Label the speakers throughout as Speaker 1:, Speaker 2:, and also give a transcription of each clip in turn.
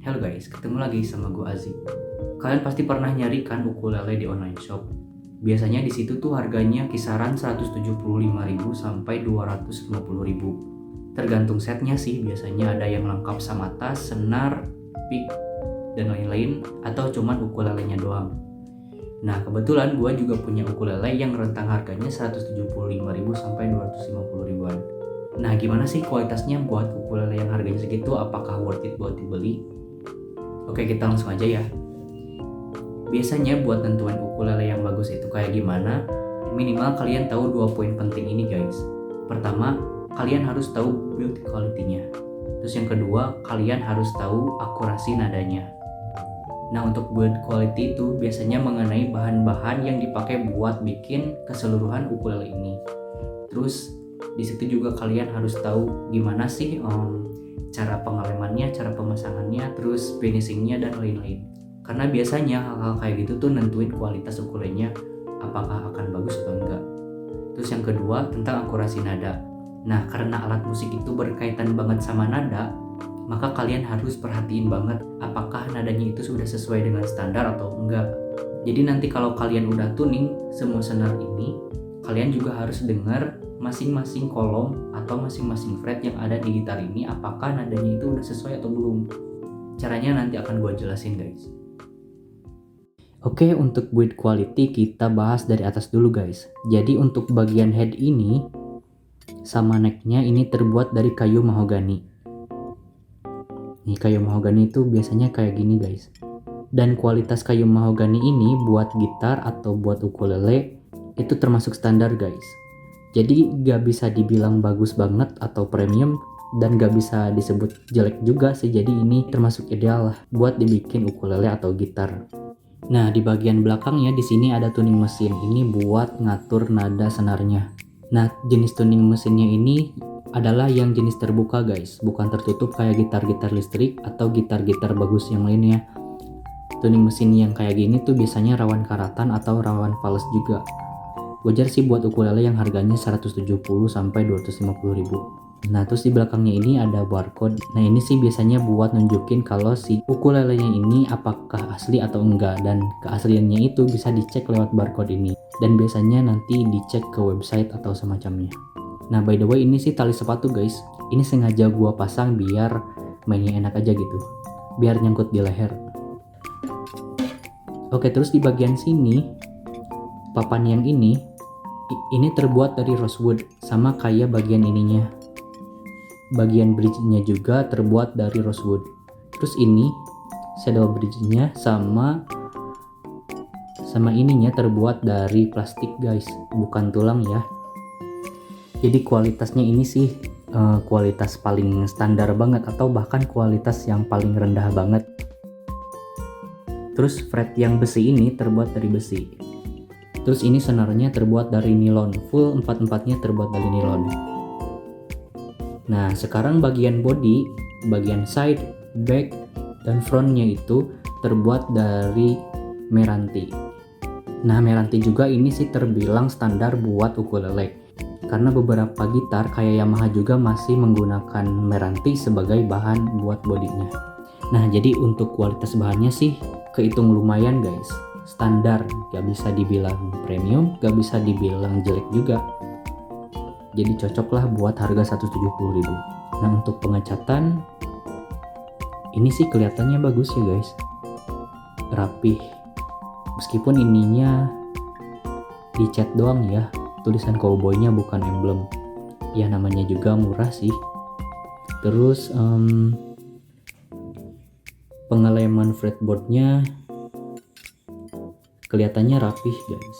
Speaker 1: Halo guys, ketemu lagi sama gue Aziz. Kalian pasti pernah nyari kan ukulele di online shop. Biasanya di situ tuh harganya kisaran 175.000 sampai 250.000. Tergantung setnya sih, biasanya ada yang lengkap sama tas, senar, pick, dan lain-lain, atau cuman ukulelenya doang. Nah, kebetulan gue juga punya ukulele yang rentang harganya 175.000 sampai 250.000-an. Nah, gimana sih kualitasnya buat ukulele yang harganya segitu? Apakah worth it buat dibeli? Oke, kita langsung aja ya. Biasanya buat nentuin ukulele yang bagus itu kayak gimana? Minimal kalian tahu 2 poin penting ini guys. Pertama, kalian harus tahu build quality-nya. Terus yang kedua, kalian harus tahu akurasi nadanya. Nah, untuk build quality itu biasanya mengenai bahan-bahan yang dipakai buat bikin keseluruhan ukulele ini. Terus di situ juga kalian harus tahu gimana sih cara pengalemannya, cara pemasangannya, terus finishingnya dan lain-lain. Karena biasanya hal-hal kayak gitu tuh nentuin kualitas ukulelenya apakah akan bagus atau enggak. Terus yang kedua tentang akurasi nada. Nah, karena alat musik itu berkaitan banget sama nada, maka kalian harus perhatiin banget apakah nadanya itu sudah sesuai dengan standar atau enggak. Jadi nanti kalau kalian udah tuning semua senar ini, kalian juga harus dengar masing-masing kolom atau masing-masing fret yang ada di gitar ini apakah nadanya itu udah sesuai atau belum. Caranya nanti akan gue jelasin guys. Oke, untuk build quality kita bahas dari atas dulu guys. Jadi untuk bagian head ini sama necknya ini terbuat dari kayu mahogani. Nih, kayu mahogani itu biasanya kayak gini guys. Dan kualitas kayu mahogani ini buat gitar atau buat ukulele itu termasuk standar guys. Jadi gak bisa dibilang bagus banget atau premium dan gak bisa disebut jelek juga sih. Jadi ini termasuk ideal lah buat dibikin ukulele atau gitar. Nah, di bagian belakangnya di sini ada tuning mesin. Ini buat ngatur nada senarnya. Nah, jenis tuning mesinnya ini adalah yang jenis terbuka guys, bukan tertutup kayak gitar-gitar listrik atau gitar-gitar bagus yang lainnya. Tuning mesin yang kayak gini tuh biasanya rawan karatan atau rawan fals juga. Wajar sih buat ukulele yang harganya 170 sampai 250.000. Nah, terus di belakangnya ini ada barcode. Nah, ini sih biasanya buat nunjukin kalau si ukulelenya ini apakah asli atau enggak, dan keasliannya itu bisa dicek lewat barcode ini. Dan biasanya nanti dicek ke website atau semacamnya. Nah, by the way ini sih tali sepatu guys. Ini sengaja gua pasang biar mainnya enak aja gitu. Biar nyangkut di leher. Oke, terus di bagian sini papan yang ini terbuat dari rosewood sama kayak bagian ininya. Bagian bridge-nya juga terbuat dari rosewood. Terus ini saddle bridge-nya sama ininya terbuat dari plastik guys, bukan tulang ya. Jadi kualitasnya ini sih kualitas paling standar banget atau bahkan kualitas yang paling rendah banget. Terus fret yang besi ini terbuat dari besi. Terus ini senarnya terbuat dari nilon, full 4-4-nya terbuat dari nilon. Nah, sekarang bagian body, bagian side, back, dan frontnya itu terbuat dari meranti. Nah, meranti juga ini sih terbilang standar buat ukulele. Karena beberapa gitar kayak Yamaha juga masih menggunakan meranti sebagai bahan buat bodinya. Nah, jadi untuk kualitas bahannya sih kehitung lumayan guys. Standar, gak bisa dibilang premium, gak bisa dibilang jelek juga. Jadi cocoklah buat harga 170.000. Nah, untuk pengecatan ini sih kelihatannya bagus ya guys. Rapih. Meskipun ininya dicat doang ya. Tulisan cowboynya bukan emblem. Ya namanya juga murah sih. Terus pengeleman fretboardnya kelihatannya rapih guys.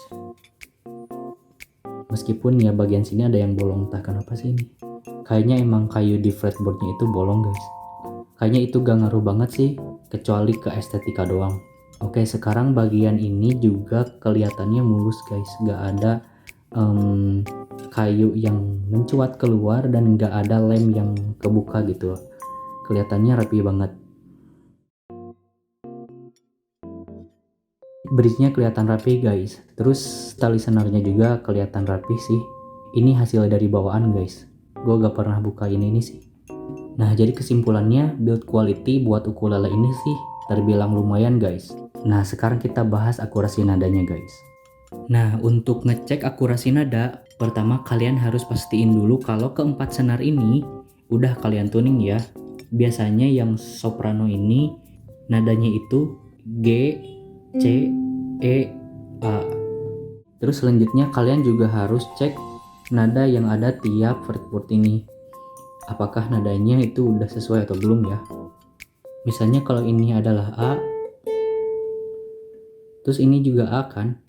Speaker 1: Meskipun ya bagian sini ada yang bolong, entah kenapa sih ini. Kayaknya emang kayu di fretboardnya itu bolong guys. Kayaknya itu gak ngaruh banget sih, kecuali ke estetika doang. Oke, sekarang bagian ini juga kelihatannya mulus guys. Gak ada kayu yang mencuat keluar dan gak ada lem yang kebuka gitu. Kelihatannya rapi banget. Bridge-nya kelihatan rapi guys. Terus tali senarnya juga kelihatan rapi sih. Ini hasil dari bawaan guys. Gue gak pernah buka ini sih. Nah, jadi kesimpulannya build quality buat ukulele ini sih terbilang lumayan guys. Nah, sekarang kita bahas akurasi nadanya guys. Nah, untuk ngecek akurasi nada, pertama kalian harus pastiin dulu kalau keempat senar ini udah kalian tuning ya. Biasanya yang soprano ini nadanya itu G, C, E, A. Terus selanjutnya kalian juga harus cek nada yang ada tiap fretboard ini. Apakah nadanya itu udah sesuai atau belum ya. Misalnya kalau ini adalah A, terus ini juga A kan.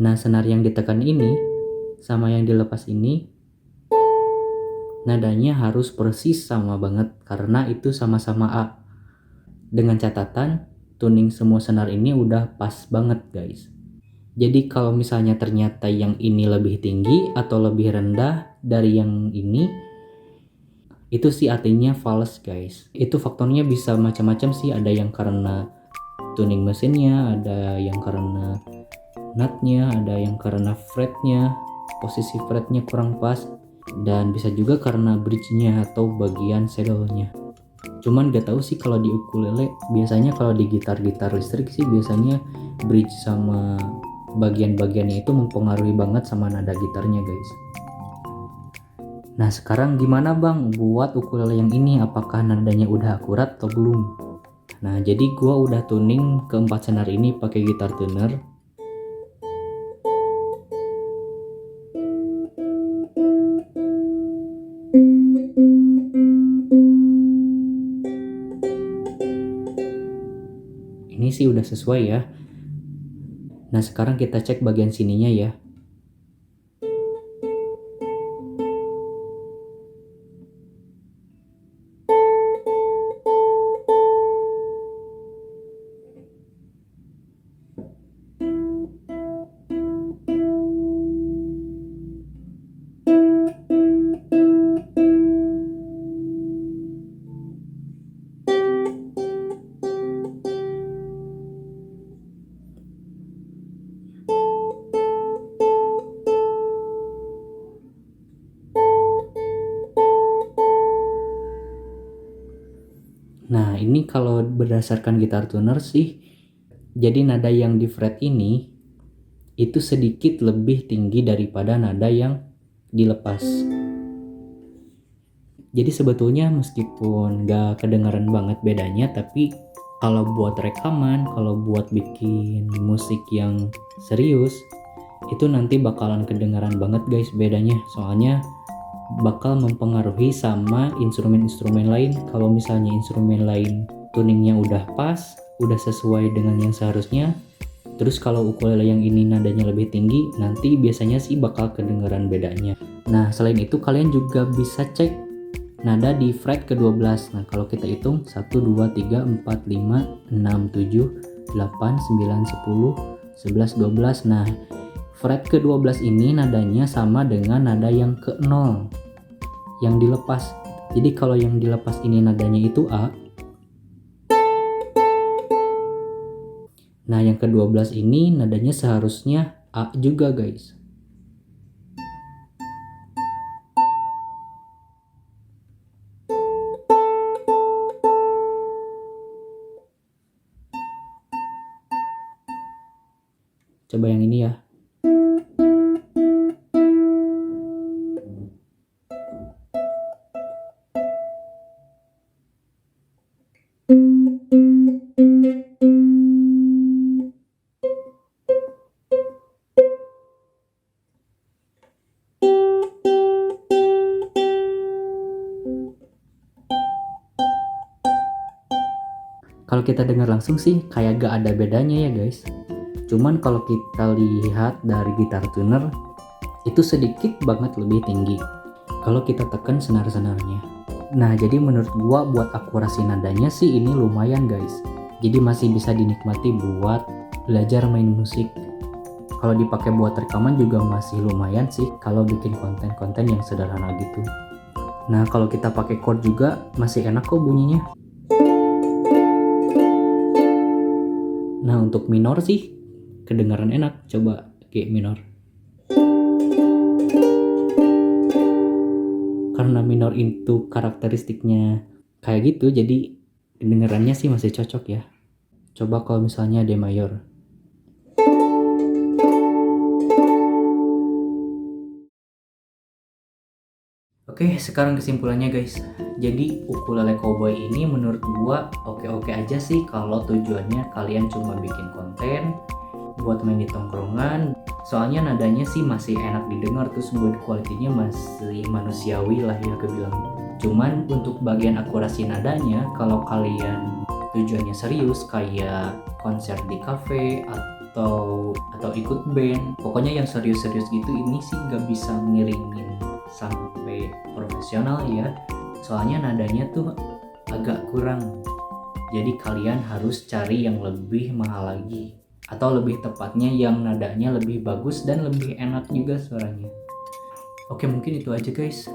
Speaker 1: Nah, senar yang ditekan ini sama yang dilepas ini nadanya harus persis sama banget karena itu sama-sama A. Dengan catatan tuning semua senar ini udah pas banget guys. Jadi kalau misalnya ternyata yang ini lebih tinggi atau lebih rendah dari yang ini, itu sih artinya false guys. Itu faktornya bisa macam-macam sih, ada yang karena tuning mesinnya, ada yang karena nutnya, ada yang karena fretnya, posisi fretnya kurang pas, dan bisa juga karena bridge-nya atau bagian saddle-nya. Cuman gak tahu sih kalau di ukulele, biasanya kalau di gitar-gitar listrik sih biasanya bridge sama bagian-bagiannya itu mempengaruhi banget sama nada gitarnya guys. Nah, sekarang gimana bang buat ukulele yang ini, apakah nadanya udah akurat atau belum? Nah, jadi gua udah tuning keempat senar ini pakai gitar tuner. Ini sih udah sesuai ya. Nah, sekarang kita cek bagian sininya ya. Nah, ini kalau berdasarkan gitar tuner sih, jadi nada yang di fret ini itu sedikit lebih tinggi daripada nada yang dilepas. Jadi sebetulnya meskipun gak kedengaran banget bedanya, tapi kalau buat rekaman, kalau buat bikin musik yang serius, itu nanti bakalan kedengaran banget guys bedanya. Soalnya bakal mempengaruhi sama instrumen-instrumen lain. Kalau misalnya instrumen lain tuningnya udah pas, udah sesuai dengan yang seharusnya, terus kalau ukulele yang ini nadanya lebih tinggi, nanti biasanya sih bakal kedengaran bedanya. Nah, selain itu kalian juga bisa cek nada di fret ke-12. Nah, kalau kita hitung 1, 2, 3, 4, 5, 6, 7, 8, 9, 10, 11, 12. Nah, fret ke-12 ini nadanya sama dengan nada yang ke-0 yang dilepas. Jadi kalau yang dilepas ini nadanya itu A. Nah, yang ke-12 ini nadanya seharusnya A juga guys. Coba yang ini ya. Kalau kita dengar langsung sih kayak gak ada bedanya ya guys. Cuman kalau kita lihat dari gitar tuner, itu sedikit banget lebih tinggi kalau kita tekan senar-senarnya. Nah, jadi menurut gua buat akurasi nadanya sih ini lumayan guys. Jadi masih bisa dinikmati buat belajar main musik. Kalau dipakai buat rekaman juga masih lumayan sih kalau bikin konten-konten yang sederhana gitu. Nah, kalau kita pakai chord juga masih enak kok bunyinya. Nah, untuk minor sih kedengaran enak. Coba G minor. karena minor itu karakteristiknya kayak gitu, jadi kedengarannya sih masih cocok ya. Coba kalau misalnya D mayor. Oke, sekarang kesimpulannya guys. Jadi ukulele cowboy ini menurut gua oke-oke aja sih kalau tujuannya kalian cuma bikin konten buat main di tongkrongan. Soalnya nadanya sih masih enak didengar, terus buat kualitinya masih manusiawi lah ya kebilang. Cuman untuk bagian akurasi nadanya, kalau kalian tujuannya serius kayak konser di cafe atau ikut band, pokoknya yang serius-serius gitu, ini sih gak bisa ngiringin sampai profesional ya. Soalnya nadanya tuh agak kurang. Jadi kalian harus cari yang lebih mahal lagi, atau lebih tepatnya yang nadanya lebih bagus dan lebih enak juga suaranya. Oke, mungkin itu aja guys.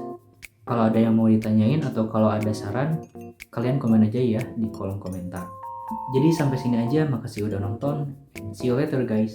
Speaker 1: Kalau ada yang mau ditanyain atau kalau ada saran, kalian komen aja ya di kolom komentar. Jadi sampai sini aja, makasih udah nonton. See you later guys.